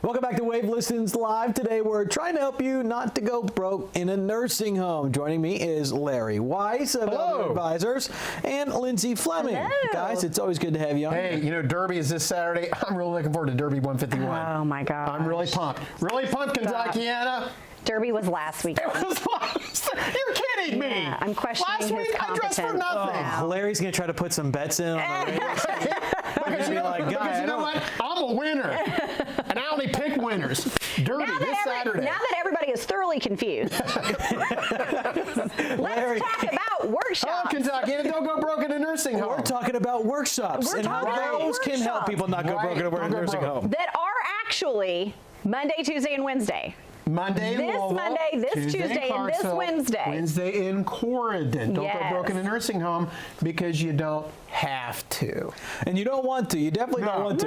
Welcome back to Wave Listens Live. Today we're trying to help you not to go broke in a nursing home. Joining me is Larry Weiss of Elder Advisors and Lindsay Fleming. Hello. Guys, it's always good to have you on. Hey, you know, Derby is this Saturday. I'm really looking forward to Derby 151. Oh my God. I'm really pumped. Really pumped, Kentuckiana. Derby was last week. It was last. You're kidding me. Yeah, I'm questioning last his week I dressed for competence. nothing. Oh. Larry's going to try to put some bets in on the race. Because you know what? I'm a winner. And I only pick winners. Derby this Saturday. Now that everybody is thoroughly confused, let's talk about workshops. Oh, Kentuckiana, don't go broke in a nursing home. We're talking about workshops We're and how talking about those can help workshops. people not go broke in a Don't go nursing broke. home. That are actually Monday, Tuesday, and Wednesday. Monday in This Louisville, Monday, this Tuesday, and this Clarksville, Wednesday. Wednesday in Corridon. Don't Yes. go broke in a nursing home because you don't have to. And you don't want to. You definitely don't want to.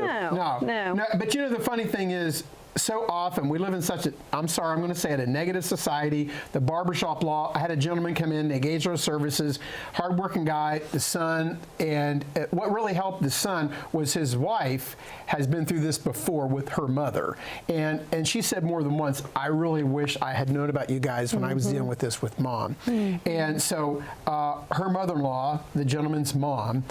No. But you know, the funny thing is, so often we live in such a, I'm sorry, I'm going to say it, a negative society. The barbershop law, I had a gentleman come in, they engaged our services, hardworking guy, the son, and what really helped the son was his wife has been through this before with her mother. And she said more than once, I really wish I had known about you guys when I was dealing with this with mom. And so her mother-in-law, the gentleman's mom,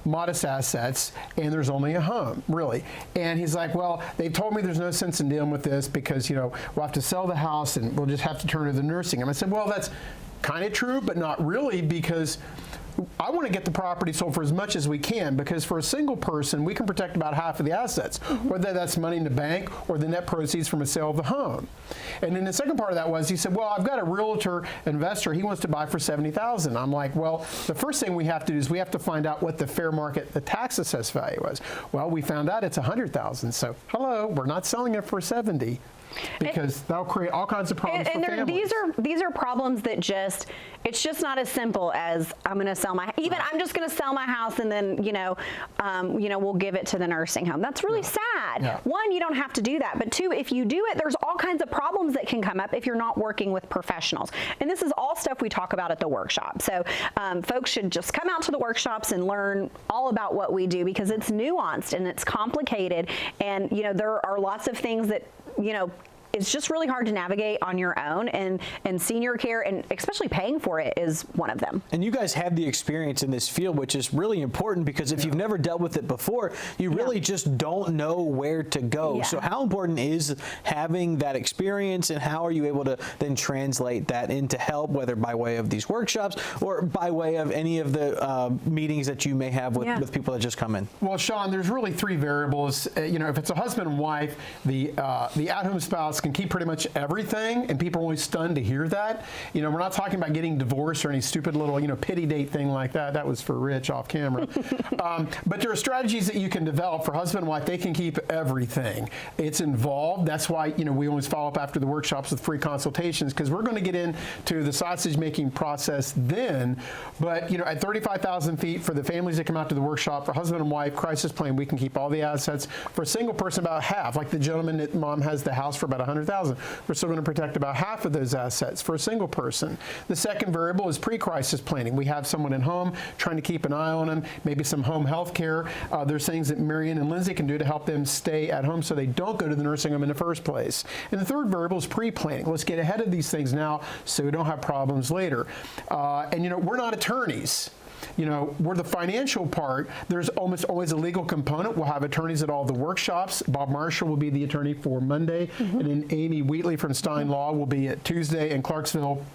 modest assets, and there's only a home, really. And he's like, well, they told me there's no sense in dealing with this because, you know, we'll have to sell the house and we'll just have to turn to the nursing home. I said, well, that's kind of true, but not really, because I want to get the property sold for as much as we can, because for a single person, we can protect about half of the assets, whether that's money in the bank or the net proceeds from a sale of the home. And then the second part of that was, he said, well, I've got a realtor investor. He wants to buy for $70,000. I'm like, well, the first thing we have to do is we have to find out what the fair market, the tax assessed value was. Well, we found out it's $100,000. So, hello, we're not selling it for 70. Because that'll create all kinds of problems for families. These are problems that it's just not as simple as I'm going to sell my, I'm just going to sell my house and then, we'll give it to the nursing home. That's really sad. Yeah. One, you don't have to do that. But two, if you do it, there's all kinds of problems that can come up if you're not working with professionals. And this is all stuff we talk about at the workshop. So folks should just come out to the workshops and learn all about what we do, because it's nuanced and it's complicated. And, there are lots of things that, it's just really hard to navigate on your own, and senior care, and especially paying for it, is one of them. And you guys have the experience in this field, which is really important, because if you've never dealt with it before, you really just don't know where to go. Yeah. So how important is having that experience, and how are you able to then translate that into help, whether by way of these workshops or by way of any of the meetings that you may have with people that just come in? Well, Sean, there's really three variables. If it's a husband and wife, the at-home spouse can keep pretty much everything, and people are always stunned to hear that. We're not talking about getting divorced or any stupid little, pity date thing like that. That was for Rich off camera. But there are strategies that you can develop for husband and wife. They can keep everything. It's involved. That's why, we always follow up after the workshops with free consultations, because we're going to get into the sausage making process then. But, at 35,000 feet for the families that come out to the workshop, for husband and wife, crisis plan, we can keep all the assets. For a single person, about half. Like the gentleman that mom has the house for about $100,000. We're still going to protect about half of those assets for a single person. The second variable is pre-crisis planning. We have someone at home trying to keep an eye on them, maybe some home health care. There's things that Marion and Lindsay can do to help them stay at home so they don't go to the nursing home in the first place. And the third variable is pre-planning. Let's get ahead of these things now so we don't have problems later. And we're not attorneys. We're the financial part. There's almost always a legal component. We'll have attorneys at all the workshops. Bob Marshall will be the attorney for Monday, and then Amy Wheatley from Stein Law will be at Tuesday in Clarksville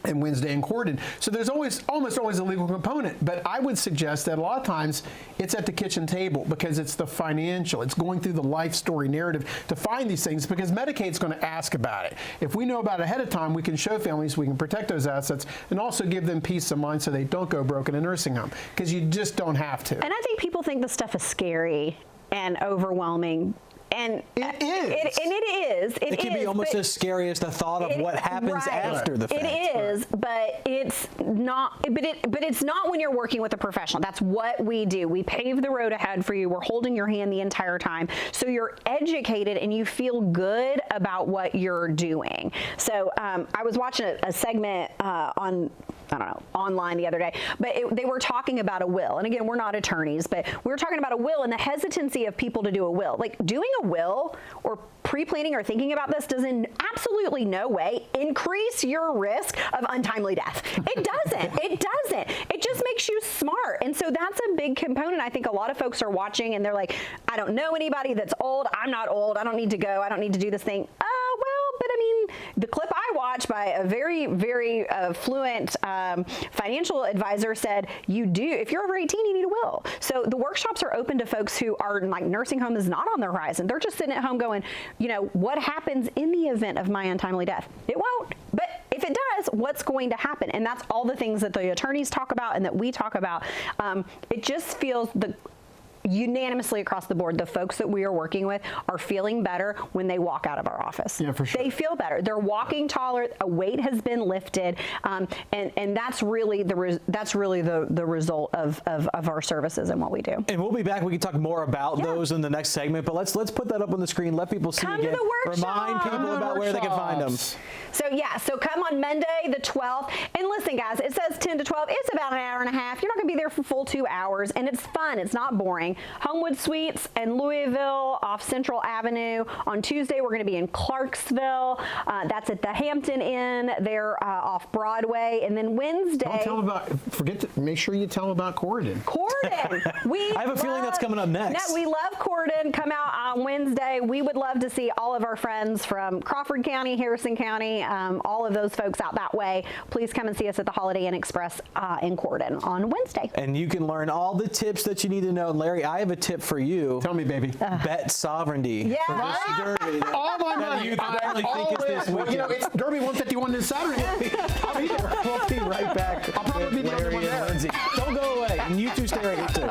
and Wednesday in Corridon. So there's almost always a legal component, but I would suggest that a lot of times it's at the kitchen table, because it's the financial, it's going through the life story narrative to find these things, because Medicaid's going to ask about it. If we know about it ahead of time, we can show families we can protect those assets and also give them peace of mind so they don't go broke in a nursing home, because you just don't have to. And I think people think this stuff is scary and overwhelming. And it is. It can be almost as scary as the thought of what happens after the fact. It is, but it's not. But it's not when you're working with a professional. That's what we do. We pave the road ahead for you. We're holding your hand the entire time, so you're educated and you feel good about what you're doing. So I was watching a segment on I don't know, online the other day, but they were talking about a will. And again, we're not attorneys, but we were talking about a will and the hesitancy of people to do a will. Like doing a will or pre-planning or thinking about this does in absolutely no way increase your risk of untimely death. It doesn't. It doesn't. It just makes you smart. And so that's a big component. I think a lot of folks are watching and they're like, I don't know anybody that's old. I'm not old. I don't need to go. I don't need to do this thing. Well, but I mean, the clip I watched by a very, very fluent financial advisor said, if you're over 18, you need a will. So the workshops are open to folks who are like nursing home is not on the horizon. They're just sitting at home going, what happens in the event of my untimely death? It won't. But if it does, what's going to happen? And that's all the things that the attorneys talk about and that we talk about. It just feels unanimously across the board, the folks that we are working with are feeling better when they walk out of our office. Yeah, for sure. They feel better. They're walking taller. A weight has been lifted, and that's really the result of our services and what we do. And we'll be back. We can talk more about those in the next segment. But let's put that up on the screen. Let people see Come again. to the workshop. Remind people about where they can find them. So come on Monday the 12th. And listen, guys, it says 10 to 12. It's about an hour and a half. You're not going to be there for full 2 hours, and it's fun. It's not boring. Homewood Suites in Louisville off Central Avenue. On Tuesday, we're going to be in Clarksville. That's at the Hampton Inn. They're off Broadway. And then Wednesday. Don't tell them about, make sure you tell them about Corydon. Corydon. I have a feeling that's coming up next. No, we love Corydon. Come out on Wednesday. We would love to see all of our friends from Crawford County, Harrison County, all of those folks out that way. Please come and see us at the Holiday Inn Express in Corydon on Wednesday. And you can learn all the tips that you need to know. And Larry, I have a tip for you. Tell me, baby. Bet sovereignty. Yeah. For this Derby. All my money. You barely think it's this weekend. It's Derby 151 this Saturday. I'll be there. We'll be right back. I'll probably be the only Larry one and there. Lindsay. Don't go away. And you two stay right here, too.